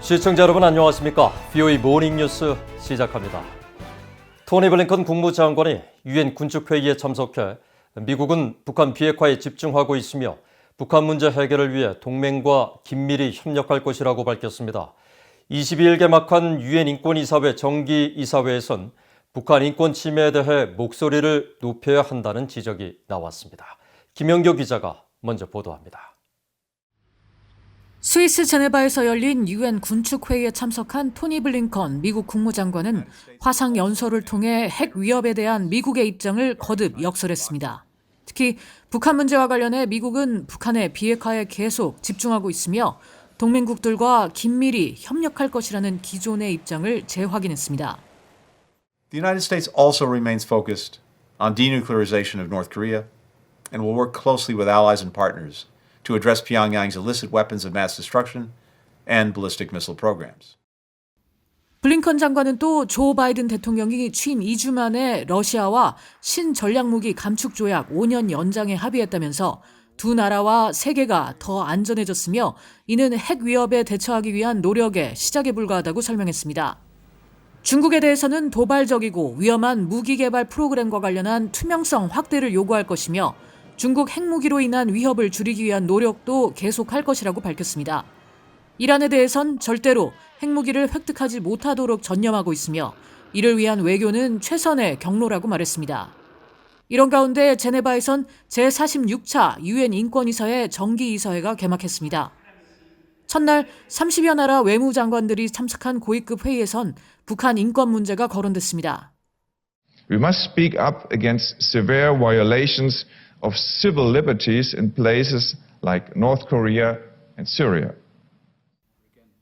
시청자 여러분 안녕하십니까? VOA 모닝뉴스 시작합니다. 토니 블링컨 국무장관이 유엔 군축회의에 참석해 미국은 북한 비핵화에 집중하고 있으며 북한 문제 해결을 위해 동맹과 긴밀히 협력할 것이라고 밝혔습니다. 22일 개막한 유엔 인권이사회 정기이사회에선 북한 인권 침해에 대해 목소리를 높여야 한다는 지적이 나왔습니다. 김영교 기자가 먼저 보도합니다. 스위스 제네바에서 열린 유엔 군축회의에 참석한 토니 블링컨 미국 국무장관은 화상 연설을 통해 핵 위협에 대한 미국의 입장을 거듭 역설했습니다. 특히 북한 문제와 관련해 미국은 북한의 비핵화에 계속 집중하고 있으며 동맹국들과 긴밀히 협력할 것이라는 기존의 입장을 재확인했습니다. The United States also remains focused on denuclearization of North Korea and will work closely with allies and partners to address Pyongyang's illicit weapons of mass destruction and ballistic missile programs. 블링컨 장관은 또 조 바이든 대통령이 취임 2주 만에 러시아와 신전략무기 감축 조약 5년 연장에 합의했다면서 두 나라와 세계가 더 안전해졌으며 이는 핵 위협에 대처하기 위한 노력의 시작에 불과하다고 설명했습니다. 중국에 대해서는 도발적이고 위험한 무기 개발 프로그램과 관련한 투명성 확대를 요구할 것이며 중국 핵무기로 인한 위협을 줄이기 위한 노력도 계속할 것이라고 밝혔습니다. 이란에 대해선 절대로 핵무기를 획득하지 못하도록 전념하고 있으며 이를 위한 외교는 최선의 경로라고 말했습니다. 이런 가운데 제네바에선 제46차 유엔 인권이사회 정기이사회가 개막했습니다. 첫날 30여 나라 외무장관들이 참석한 고위급 회의에선 북한 인권 문제가 거론됐습니다. We must speak up against severe violations of civil liberties in places like North Korea and Syria.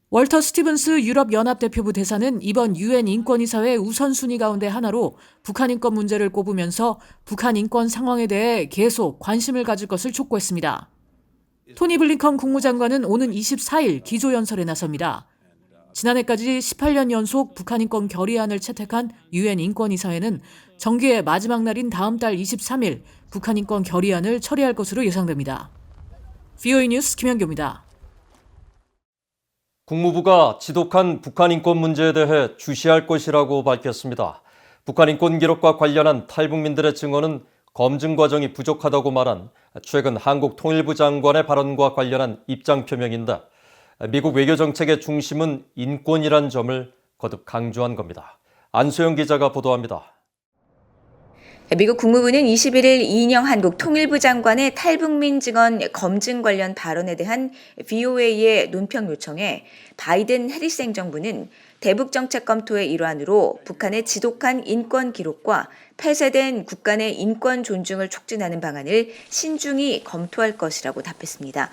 월터 스티븐스 유럽연합대표부 대사는 이번 유엔 인권이사회 우선순위 가운데 하나로 북한 인권 문제를 꼽으면서 북한 인권 상황에 대해 계속 관심을 가질 것을 촉구했습니다. 토니 블링컨 국무장관은 오는 24일 기조연설에 나섭니다. 지난해까지 18년 연속 북한 인권 결의안을 채택한 유엔 인권이사회는 정기의 마지막 날인 다음 달 23일 북한 인권 결의안을 처리할 것으로 예상됩니다. VOA 뉴스 김현교입니다. 국무부가 지독한 북한 인권 문제에 대해 주시할 것이라고 밝혔습니다. 북한 인권 기록과 관련한 탈북민들의 증언은 검증 과정이 부족하다고 말한 최근 한국 통일부 장관의 발언과 관련한 입장 표명인데 미국 외교정책의 중심은 인권이란 점을 거듭 강조한 겁니다. 안소영 기자가 보도합니다. 미국 국무부는 21일 이인영 한국 통일부 장관의 탈북민 증언 검증 관련 발언에 대한 VOA의 논평 요청에 바이든 해리스 행정부는 대북 정책 검토의 일환으로 북한의 지독한 인권 기록과 폐쇄된 국가 내 인권 존중을 촉진하는 방안을 신중히 검토할 것이라고 답했습니다.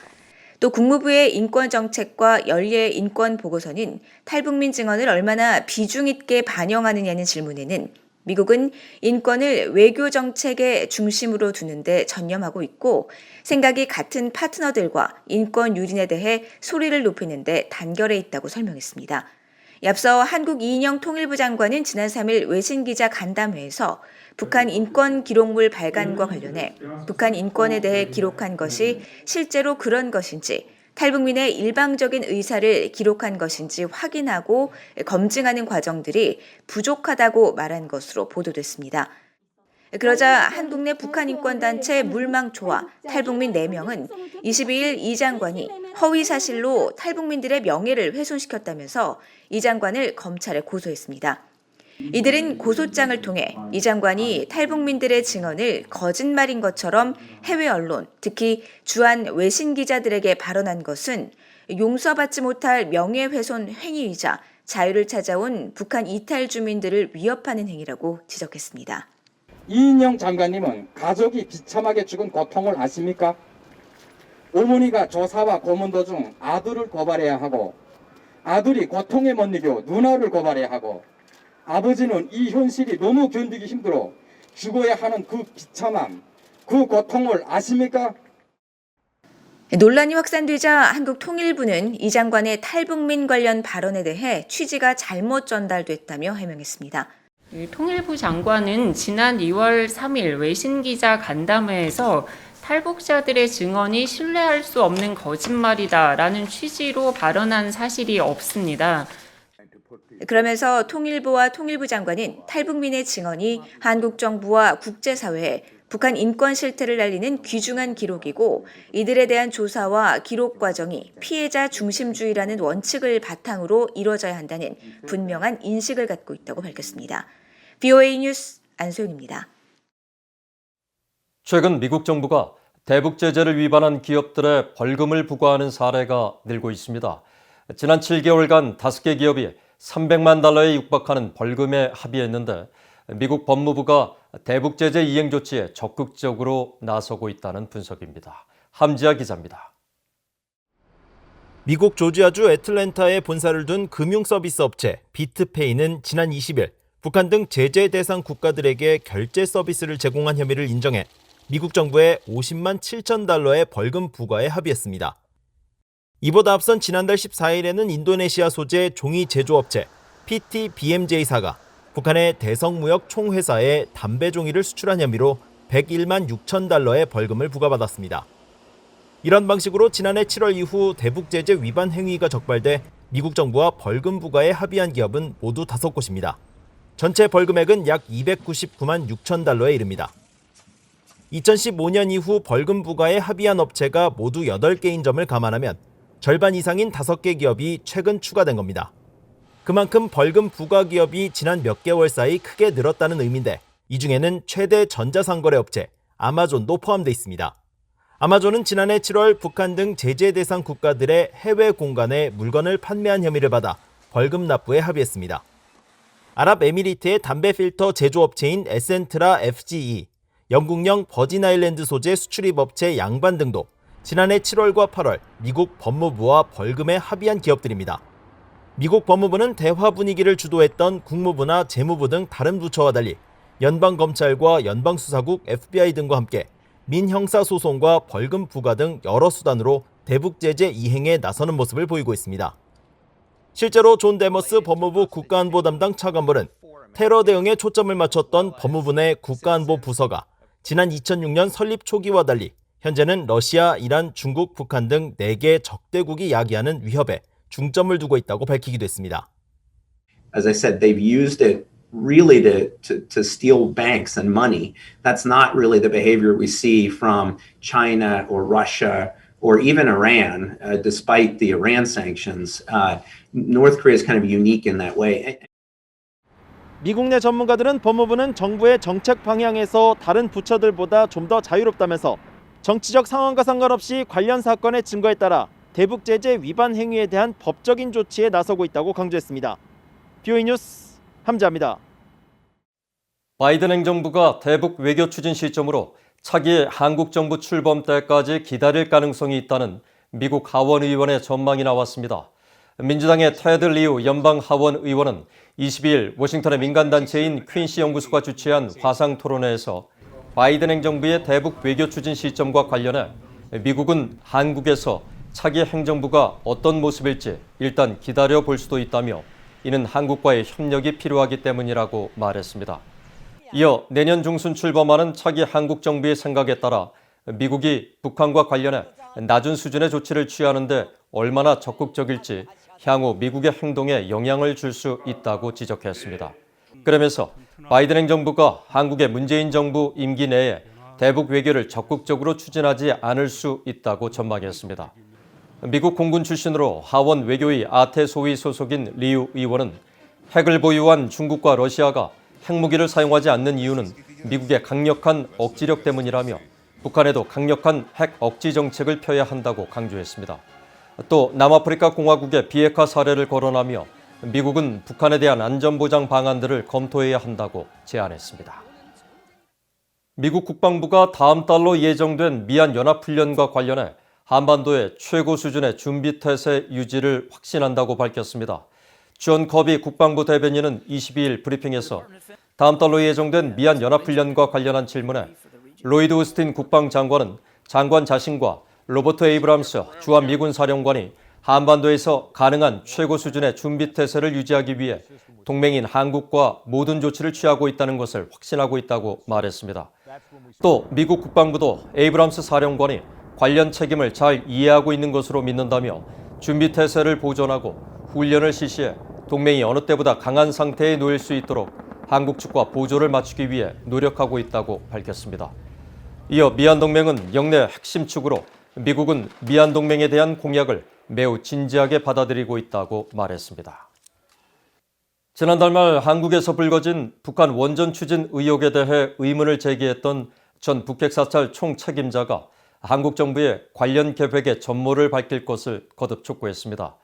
또 국무부의 인권정책과 연례 인권보고서는 탈북민 증언을 얼마나 비중 있게 반영하느냐는 질문에는 미국은 인권을 외교정책의 중심으로 두는 데 전념하고 있고 생각이 같은 파트너들과 인권 유린에 대해 소리를 높이는 데 단결해 있다고 설명했습니다. 앞서 한국 이인영 통일부 장관은 지난 3일 외신기자 간담회에서 북한 인권 기록물 발간과 관련해 북한 인권에 대해 기록한 것이 실제로 그런 것인지 탈북민의 일방적인 의사를 기록한 것인지 확인하고 검증하는 과정들이 부족하다고 말한 것으로 보도됐습니다. 그러자 한국 내 북한 인권단체 물망초와 탈북민 4명은 22일 이 장관이 허위 사실로 탈북민들의 명예를 훼손시켰다면서 이 장관을 검찰에 고소했습니다. 이들은 고소장을 통해 이 장관이 탈북민들의 증언을 거짓말인 것처럼 해외 언론, 특히 주한 외신 기자들에게 발언한 것은 용서받지 못할 명예훼손 행위이자 자유를 찾아온 북한 이탈 주민들을 위협하는 행위라고 지적했습니다. 이인영 장관님은 가족이 비참하게 죽은 고통을 아십니까? 어머니가 조사와 고문 도중 아들을 고발해야 하고 아들이 고통에 못 이겨 누나를 고발해야 하고 아버지는 이 현실이 너무 견디기 힘들어 죽어야 하는 그 비참함, 그 고통을 아십니까? 논란이 확산되자 한국 통일부는 이 장관의 탈북민 관련 발언에 대해 취지가 잘못 전달됐다며 해명했습니다. 통일부 장관은 지난 2월 3일 외신기자 간담회에서 탈북자들의 증언이 신뢰할 수 없는 거짓말이다라는 취지로 발언한 사실이 없습니다. 그러면서 통일부와 통일부 장관은 탈북민의 증언이 한국 정부와 국제사회에 북한 인권 실태를 알리는 귀중한 기록이고 이들에 대한 조사와 기록 과정이 피해자 중심주의라는 원칙을 바탕으로 이루어져야 한다는 분명한 인식을 갖고 있다고 밝혔습니다. BOA 뉴스 안소영입니다. 최근 미국 정부가 대북 제재를 위반한 기업들의 벌금을 부과하는 사례가 늘고 있습니다. 지난 7개월간 5개 기업이 300만 달러에 육박하는 벌금에 합의했는데 미국 법무부가 대북 제재 이행 조치에 적극적으로 나서고 있다는 분석입니다. 함지아 기자입니다. 미국 조지아주 애틀랜타에 본사를 둔 금융 서비스 업체 비트페이는 지난 20일 북한 등 제재 대상 국가들에게 결제 서비스를 제공한 혐의를 인정해 미국 정부에 50만 7천 달러의 벌금 부과에 합의했습니다. 이보다 앞선 지난달 14일에는 인도네시아 소재 종이 제조업체 PTBMJ사가 북한의 대성무역 총회사에 담배 종이를 수출한 혐의로 101만 6천 달러의 벌금을 부과받았습니다. 이런 방식으로 지난해 7월 이후 대북 제재 위반 행위가 적발돼 미국 정부와 벌금 부과에 합의한 기업은 모두 5곳입니다. 전체 벌금액은 약 299만 6천 달러에 이릅니다. 2015년 이후 벌금 부과에 합의한 업체가 모두 8개인 점을 감안하면 절반 이상인 5개 기업이 최근 추가된 겁니다. 그만큼 벌금 부과 기업이 지난 몇 개월 사이 크게 늘었다는 의미인데 이 중에는 최대 전자상거래 업체 아마존도 포함돼 있습니다. 아마존은 지난해 7월 북한 등 제재 대상 국가들의 해외 공간에 물건을 판매한 혐의를 받아 벌금 납부에 합의했습니다. 아랍에미리트의 담배 필터 제조업체인 에센트라 FGE, 영국령 버진아일랜드 소재 수출입 업체 양반 등도 지난해 7월과 8월 미국 법무부와 벌금에 합의한 기업들입니다. 미국 법무부는 대화 분위기를 주도했던 국무부나 재무부 등 다른 부처와 달리 연방검찰과 연방수사국 FBI 등과 함께 민형사소송과 벌금 부과 등 여러 수단으로 대북 제재 이행에 나서는 모습을 보이고 있습니다. 실제로 존 데머스 법무부 국가안보 담당 차관보는 테러 대응에 초점을 맞췄던 법무부 내 국가안보 부서가 지난 2006년 설립 초기와 달리 현재는 러시아, 이란, 중국, 북한 등 4개 적대국이 야기하는 위협에 중점을 두고 있다고 밝히기도 했습니다. As I said, they've used it really to steal banks and money. That's not really the behavior we see from China or Russia or even Iran, despite the Iran sanctions. North Korea is kind of unique in that way. 미국 내 전문가들은 법무부는 정부의 정책 방향에서 다른 부처들보다 좀 더 자유롭다면서 정치적 상황과 상관없이 관련 사건의 증거에 따라 대북 제재 위반 행위에 대한 법적인 조치에 나서고 있다고 강조했습니다. BOA 뉴스 함지아입니다. 바이든 행정부가 대북 외교 추진 시점으로 차기 한국 정부 출범 때까지 기다릴 가능성이 있다는 미국 하원 의원의 전망이 나왔습니다. 민주당의 테드 리우 연방 하원 의원은 22일 워싱턴의 민간단체인 퀸시 연구소가 주최한 화상토론회에서 바이든 행정부의 대북 외교 추진 시점과 관련해 미국은 한국에서 차기 행정부가 어떤 모습일지 일단 기다려볼 수도 있다며 이는 한국과의 협력이 필요하기 때문이라고 말했습니다. 이어 내년 중순 출범하는 차기 한국 정부의 생각에 따라 미국이 북한과 관련해 낮은 수준의 조치를 취하는데 얼마나 적극적일지 향후 미국의 행동에 영향을 줄 수 있다고 지적했습니다. 그러면서 바이든 행정부가 한국의 문재인 정부 임기 내에 대북 외교를 적극적으로 추진하지 않을 수 있다고 전망했습니다. 미국 공군 출신으로 하원 외교위 아태소위 소속인 리우 의원은 핵을 보유한 중국과 러시아가 핵무기를 사용하지 않는 이유는 미국의 강력한 억지력 때문이라며 북한에도 강력한 핵 억지 정책을 펴야 한다고 강조했습니다. 또 남아프리카 공화국의 비핵화 사례를 거론하며 미국은 북한에 대한 안전보장 방안들을 검토해야 한다고 제안했습니다. 미국 국방부가 다음 달로 예정된 미얀 연합훈련과 관련해 한반도의 최고 수준의 준비태세 유지를 확신한다고 밝혔습니다. 존 커비 국방부 대변인은 22일 브리핑에서 다음 달로 예정된 미얀 연합훈련과 관련한 질문에 로이드 오스틴 국방장관은 장관 자신과 로버트 에이브람스 주한미군 사령관이 한반도에서 가능한 최고 수준의 준비태세를 유지하기 위해 동맹인 한국과 모든 조치를 취하고 있다는 것을 확신하고 있다고 말했습니다. 또 미국 국방부도 에이브람스 사령관이 관련 책임을 잘 이해하고 있는 것으로 믿는다며 준비 태세를 보존하고 훈련을 실시해 동맹이 어느 때보다 강한 상태에 놓일 수 있도록 한국 측과 보조를 맞추기 위해 노력하고 있다고 밝혔습니다. 이어 미한동맹은 영내 핵심 축으로 미국은 미한동맹에 대한 공약을 매우 진지하게 받아들이고 있다고 말했습니다. 지난달 말 한국에서 불거진 북한 원전 추진 의혹에 대해 의문을 제기했던 전 북핵 사찰 총책임자가 한국 정부의 관련 계획의 전모를 밝힐 것을 거듭 촉구했습니다.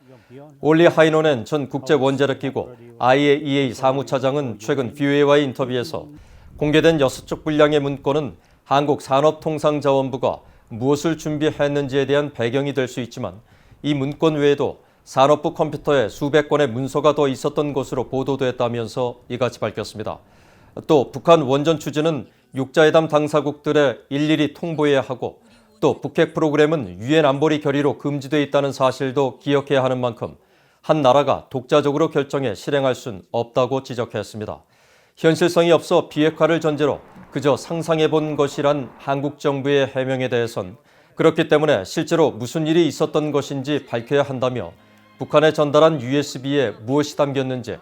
올리 하이노넨 전 국제원자력기구 IAEA 사무차장은 최근 VOA와의 인터뷰에서 공개된 6쪽 분량의 문건은 한국 산업통상자원부가 무엇을 준비했는지에 대한 배경이 될 수 있지만 이 문건 외에도 산업부 컴퓨터에 수백 건의 문서가 더 있었던 것으로 보도됐다면서 이같이 밝혔습니다. 또 북한 원전 추진은 육자회담 당사국들에 일일이 통보해야 하고 또 북핵 프로그램은 유엔 안보리 결의로 금지돼 있다는 사실도 기억해야 하는 만큼 한 나라가 독자적으로 결정해 실행할 순 없다고 지적했습니다. 현실성이 없어 비핵화를 전제로 그저 상상해본 것이란 한국 정부의 해명에 대해선 그렇기 때문에 실제로 무슨 일이 있었던 것인지 밝혀야 한다며 북한에 전달한 USB에 무엇이 담겼는지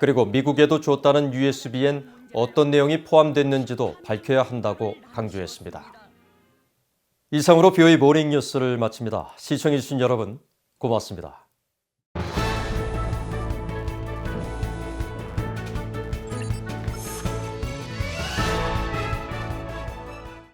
그리고 미국에도 줬다는 USB엔 어떤 내용이 포함됐는지도 밝혀야 한다고 강조했습니다. 이상으로 VOA 모닝 뉴스를 마칩니다. 시청해주신 여러분 고맙습니다.